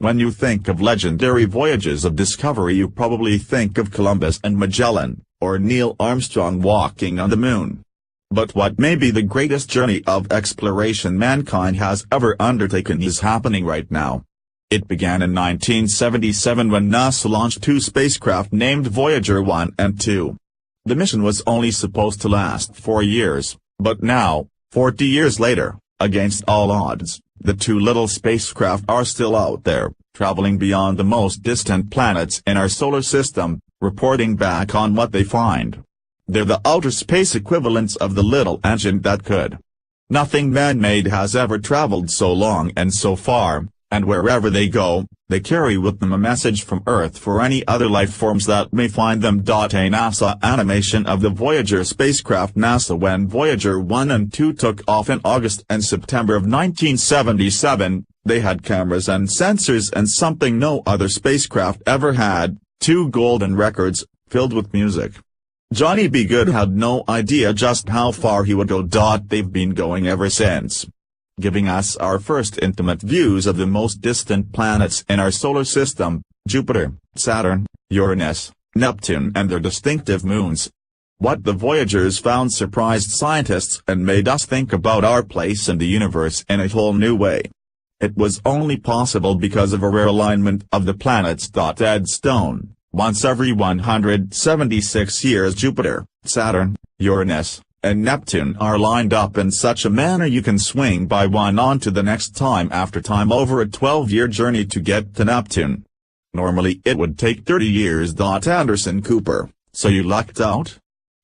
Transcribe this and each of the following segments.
When you think of legendary voyages of discovery, you probably think of Columbus and Magellan, or Neil Armstrong walking on the moon. But what may be the greatest journey of exploration mankind has ever undertaken is happening right now. It began in 1977 when NASA launched two spacecraft named Voyager 1 and 2. The mission was only supposed to last 4 years, but now, 40 years later, against all odds, the two little spacecraft are still out there, traveling beyond the most distant planets in our solar system, reporting back on what they find. They're the outer space equivalents of the little engine that could. Nothing man-made has ever traveled so long and so far, and wherever they go, they carry with them a message from Earth for any other life forms that may find them. A NASA animation of the Voyager spacecraft. NASA when Voyager 1 and 2 took off in August and September of 1977, they had cameras and sensors and something no other spacecraft ever had, 2 golden records, filled with music. Johnny B. Good had no idea just how far he would go. They've been going ever since, giving us our first intimate views of the most distant planets in our solar system, Jupiter, Saturn, Uranus, Neptune and their distinctive moons. What the Voyagers found surprised scientists and made us think about our place in the universe in a whole new way. It was only possible because of a rare alignment of the planets. Ed Stone, once every 176 years Jupiter, Saturn, Uranus, and Neptune are lined up in such a manner you can swing by one onto the next time after time over a 12-year journey to get to Neptune. Normally it would take 30 years. Anderson Cooper, so you lucked out?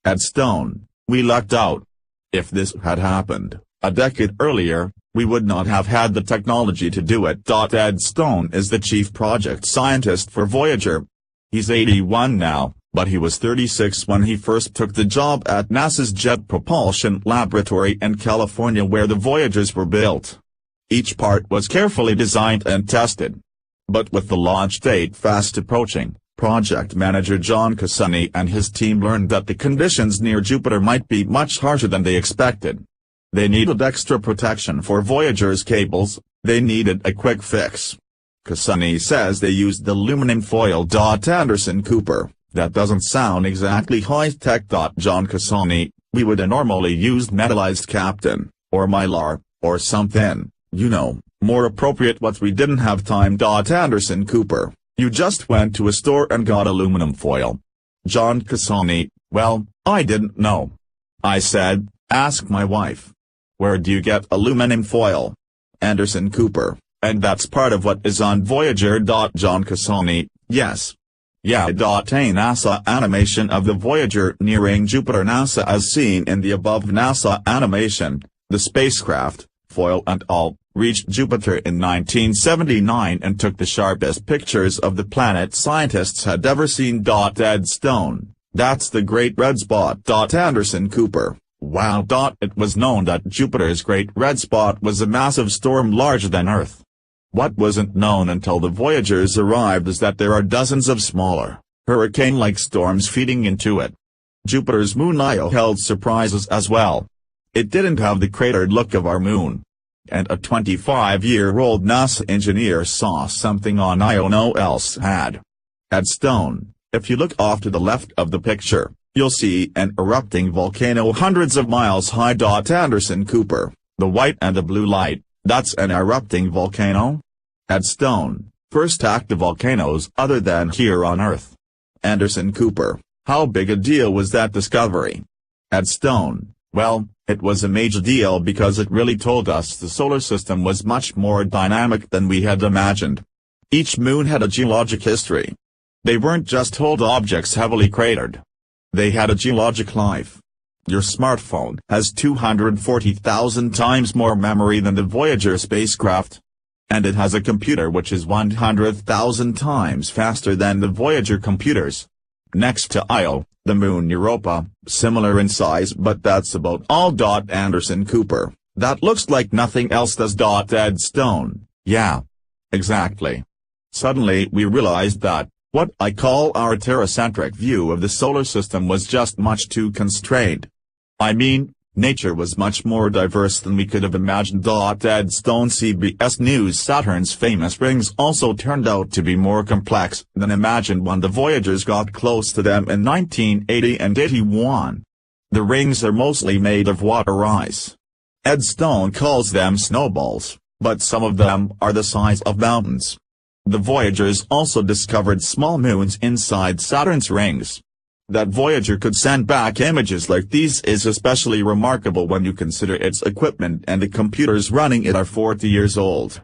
Ed Stone, we lucked out. If this had happened a decade earlier, we would not have had the technology to do it. Ed Stone is the chief project scientist for Voyager. He's 81 now, but he was 36 when he first took the job at NASA's Jet Propulsion Laboratory in California where the Voyagers were built. Each part was carefully designed and tested. But with the launch date fast approaching, project manager John Cassini and his team learned that the conditions near Jupiter might be much harsher than they expected. They needed extra protection for Voyager's cables, they needed a quick fix. Cassini says they used the aluminum foil. Anderson Cooper, that doesn't sound exactly high-tech. John Cassini, we would have normally used metallized Captain, or Mylar, or something, you know, more appropriate, but we didn't have time. Anderson Cooper, you just went to a store and got aluminum foil. John Cassini, well, I didn't know. I said, ask my wife. Where do you get aluminum foil? Anderson Cooper, and that's part of what is on Voyager. John Cassini, yes. Yeah. A NASA animation of the Voyager nearing Jupiter. NASA as seen in the above NASA animation, the spacecraft, foil and all, reached Jupiter in 1979 and took the sharpest pictures of the planet scientists had ever seen. Ed Stone, that's the Great Red Spot. Anderson Cooper, wow. It was known that Jupiter's Great Red Spot was a massive storm larger than Earth. What wasn't known until the Voyagers arrived is that there are dozens of smaller, hurricane-like storms feeding into it. Jupiter's moon Io held surprises as well. It didn't have the cratered look of our moon. And a 25-year-old NASA engineer saw something on Io no one else had. Ed Stone, if you look off to the left of the picture, you'll see an erupting volcano hundreds of miles high. Anderson Cooper, the white and the blue light, that's an erupting volcano? Ed Stone, first active volcanoes other than here on Earth. Anderson Cooper, how big a deal was that discovery? Ed Stone, well, it was a major deal because it really told us the solar system was much more dynamic than we had imagined. Each moon had a geologic history. They weren't just old objects heavily cratered. They had a geologic life. Your smartphone has 240,000 times more memory than the Voyager spacecraft. And it has a computer which is 100,000 times faster than the Voyager computers. Next to Io, the moon Europa, similar in size but that's about all. Anderson Cooper, that looks like nothing else does. Ed Stone, yeah. Exactly. Suddenly we realized that, what I call our terracentric view of the solar system was just much too constrained. I mean, Nature was much more diverse than we could have imagined. Ed Stone CBS News Saturn's famous rings also turned out to be more complex than imagined when the Voyagers got close to them in 1980 and 81. The rings are mostly made of water ice. Ed Stone calls them snowballs, but some of them are the size of mountains. The Voyagers also discovered small moons inside Saturn's rings. That Voyager could send back images like these is especially remarkable when you consider its equipment and the computers running it are 40 years old.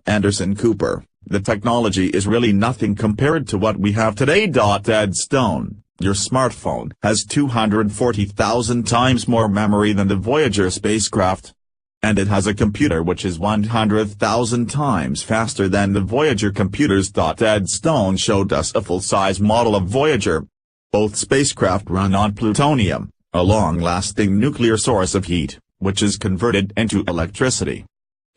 Anderson Cooper, the technology is really nothing compared to what we have today. Ed Stone, your smartphone has 240,000 times more memory than the Voyager spacecraft. And it has a computer which is 100,000 times faster than the Voyager computers. Ed Stone showed us a full-size model of Voyager. Both spacecraft run on plutonium, a long-lasting nuclear source of heat, which is converted into electricity.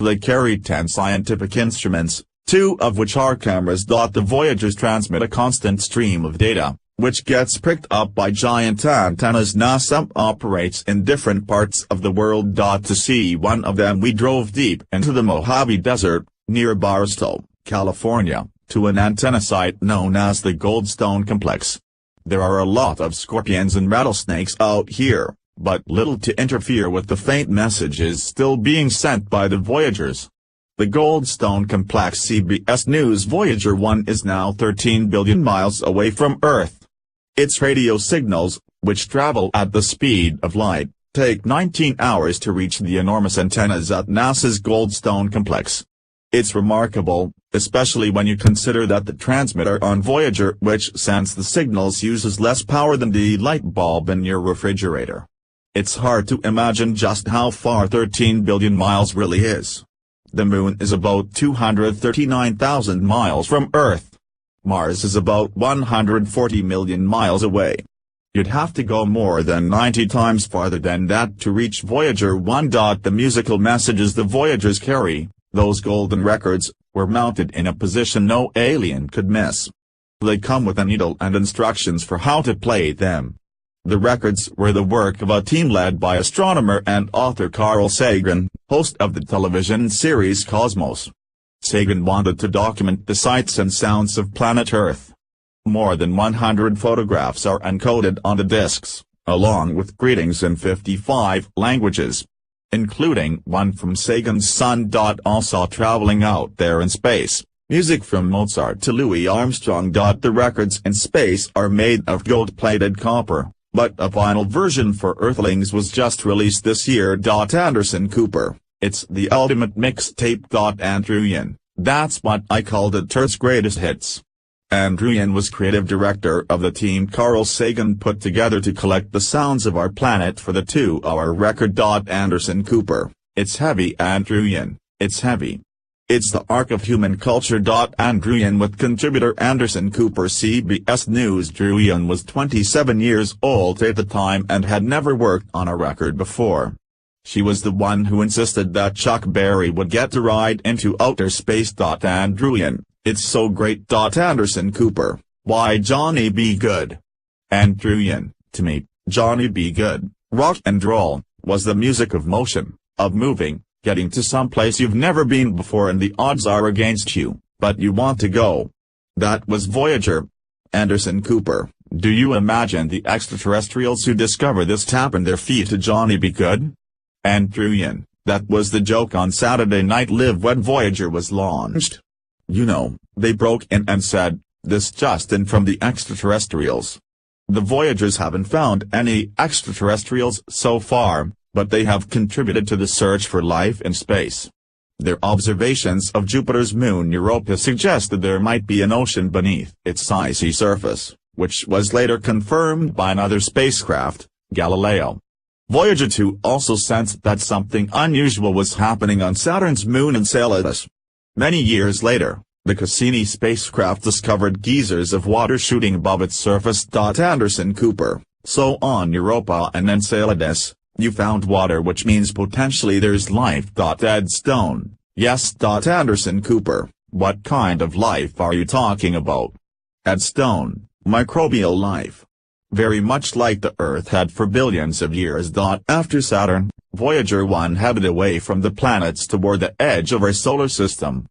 They carry 10 scientific instruments, 2 of which are cameras. The Voyagers transmit a constant stream of data, which gets picked up by giant antennas NASA operates in different parts of the world. To see one of them we drove deep into the Mojave Desert, near Barstow, California, to an antenna site known as the Goldstone Complex. There are a lot of scorpions and rattlesnakes out here, but little to interfere with the faint messages still being sent by the Voyagers. The Goldstone Complex CBS News Voyager 1 is now 13 billion miles away from Earth. Its radio signals, which travel at the speed of light, take 19 hours to reach the enormous antennas at NASA's Goldstone Complex. It's remarkable, especially when you consider that the transmitter on Voyager which sends the signals uses less power than the light bulb in your refrigerator. It's hard to imagine just how far 13 billion miles really is. The Moon is about 239,000 miles from Earth. Mars is about 140 million miles away. You'd have to go more than 90 times farther than that to reach Voyager 1. The musical messages the Voyagers carry, those golden records, were mounted in a position no alien could miss. They come with a needle and instructions for how to play them. The records were the work of a team led by astronomer and author Carl Sagan, host of the television series Cosmos. Sagan wanted to document the sights and sounds of planet Earth. More than 100 photographs are encoded on the discs, along with greetings in 55 languages, including one from Sagan's son. Also traveling out there in space, music from Mozart to Louis Armstrong. The records in space are made of gold-plated copper, but a vinyl version for Earthlings was just released this year. Anderson Cooper, it's the ultimate mixtape. Andrew Yan, that's what I called it, Earth's greatest hits. Andrew Yan was creative director of the team Carl Sagan put together to collect the sounds of our planet for the 2-hour record. Anderson Cooper, it's heavy. Andrew Yan, it's heavy. It's the arc of human culture. Andrew Yan with contributor Anderson Cooper. CBS News. Andrew Yan was 27 years old at the time and had never worked on a record before. She was the one who insisted that Chuck Berry would get to ride into outer space. Andrew Yan, it's so great. Anderson Cooper, why Johnny B. Good? Andrew Yan, to me, Johnny B. Good, rock and roll, was the music of motion, of moving, getting to some place you've never been before and the odds are against you, but you want to go. That was Voyager. Anderson Cooper, do you imagine the extraterrestrials who discover this tapping their feet to Johnny B. Good? Andrew Yan, that was the joke on Saturday Night Live when Voyager was launched. You know, they broke in and said, this just in from the extraterrestrials. The Voyagers haven't found any extraterrestrials so far, but they have contributed to the search for life in space. Their observations of Jupiter's moon Europa suggested there might be an ocean beneath its icy surface, which was later confirmed by another spacecraft, Galileo. Voyager 2 also sensed that something unusual was happening on Saturn's moon Enceladus. Many years later, the Cassini spacecraft discovered geysers of water shooting above its surface. Anderson Cooper, so on Europa and Enceladus, you found water, which means potentially there's life. Ed Stone, yes. Anderson Cooper, what kind of life are you talking about? Ed Stone, microbial life. very much like the Earth had for billions of years. After Saturn, Voyager 1 headed away from the planets toward the edge of our solar system.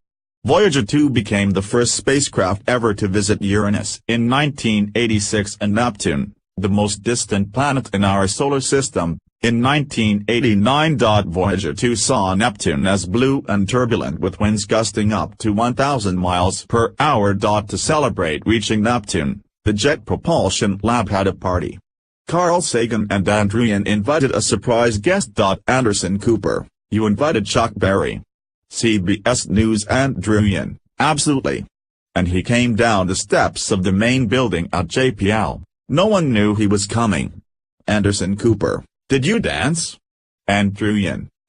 Voyager 2 became the first spacecraft ever to visit Uranus in 1986 and Neptune, the most distant planet in our solar system, in 1989. Voyager 2 saw Neptune as blue and turbulent with winds gusting up to 1,000 miles per hour. To celebrate reaching Neptune, the Jet Propulsion Lab had a party. Carl Sagan and Andrew invited a surprise guest. Anderson Cooper, you invited Chuck Berry? CBS News. Andrew: absolutely. And he came down the steps of the main building at JPL. No one knew he was coming. Anderson Cooper: did you dance? Andrew: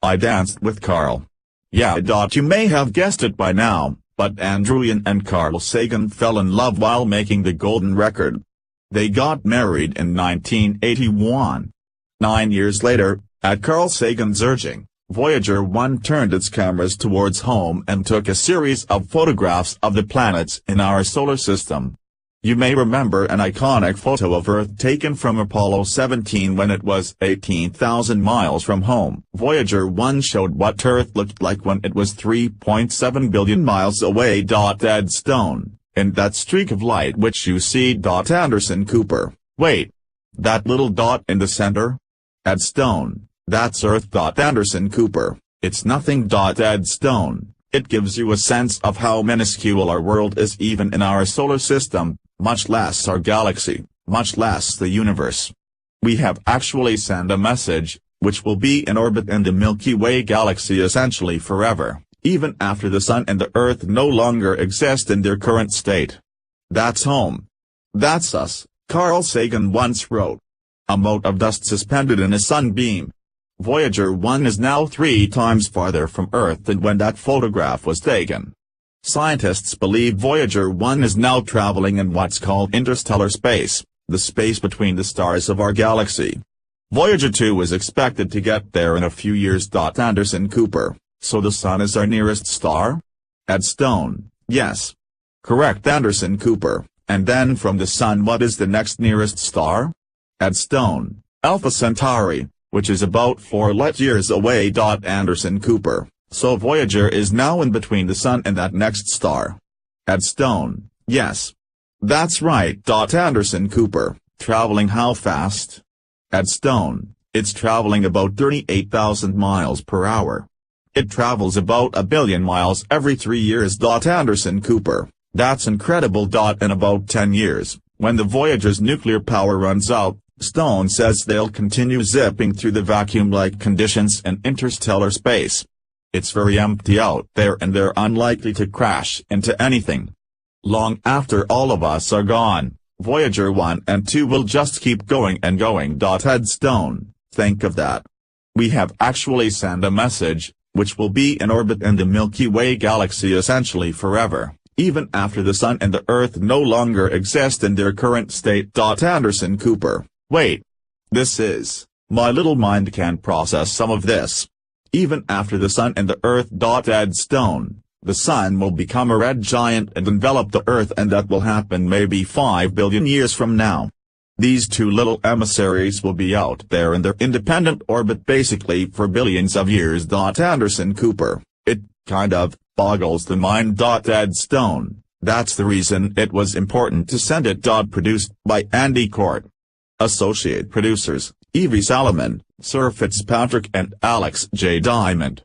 I danced with Carl. Yeah. You may have guessed it by now, but Andrew and Carl Sagan fell in love while making the golden record. They got married in 1981. 9 years later, at Carl Sagan's urging, Voyager 1 turned its cameras towards home and took a series of photographs of the planets in our solar system. You may remember an iconic photo of Earth taken from Apollo 17 when it was 18,000 miles from home. Voyager 1 showed what Earth looked like when it was 3.7 billion miles away. Dead stone, in that streak of light which you see. Anderson Cooper: wait. That little dot in the center? Dead stone, that's Earth. Anderson Cooper: it's nothing. Dead stone, it gives you a sense of how minuscule our world is even in our solar system, much less our galaxy, much less the universe. We have actually sent a message, which will be in orbit in the Milky Way galaxy essentially forever, even after the Sun and the Earth no longer exist in their current state. That's home. That's us, Carl Sagan once wrote. A mote of dust suspended in a sunbeam. Voyager 1 is now 3 times farther from Earth than when that photograph was taken. Scientists believe Voyager 1 is now traveling in what's called interstellar space, the space between the stars of our galaxy. Voyager 2 is expected to get there in a few years. Anderson Cooper: so the Sun is our nearest star? Dead stone, yes. Correct. Anderson Cooper: and then from the Sun what is the next nearest star? Dead stone, Alpha Centauri, which is about 4 light-years away. Anderson Cooper: so Voyager is now in between the Sun and that next star? Dead stone, yes. That's right. Anderson Cooper: traveling how fast? Dead stone, it's traveling about 38,000 miles per hour. It travels about 1 billion miles every 3 years. Anderson Cooper: that's incredible. In about 10 years, when the Voyager's nuclear power runs out, Stone says they'll continue zipping through the vacuum-like conditions in interstellar space. It's very empty out there and they're unlikely to crash into anything. Long after all of us are gone, Voyager 1 and 2 will just keep going and going. Dead stone, think of that. We have actually sent a message, which will be in orbit in the Milky Way galaxy essentially forever, even after the Sun and the Earth no longer exist in their current state. Anderson Cooper: wait. This is, my little mind can't process some of this. Even after the Sun and the Earth. Dead stone, the Sun will become a red giant and envelop the Earth, and that will happen maybe 5 billion years from now. These two little emissaries will be out there in their independent orbit basically for billions of years. Anderson Cooper: it kind of boggles the mind. Dead stone, that's the reason it was important to send it. Produced by Andy Court. Associate producers, Evie Salomon, Sir Fitzpatrick and Alex J. Diamond.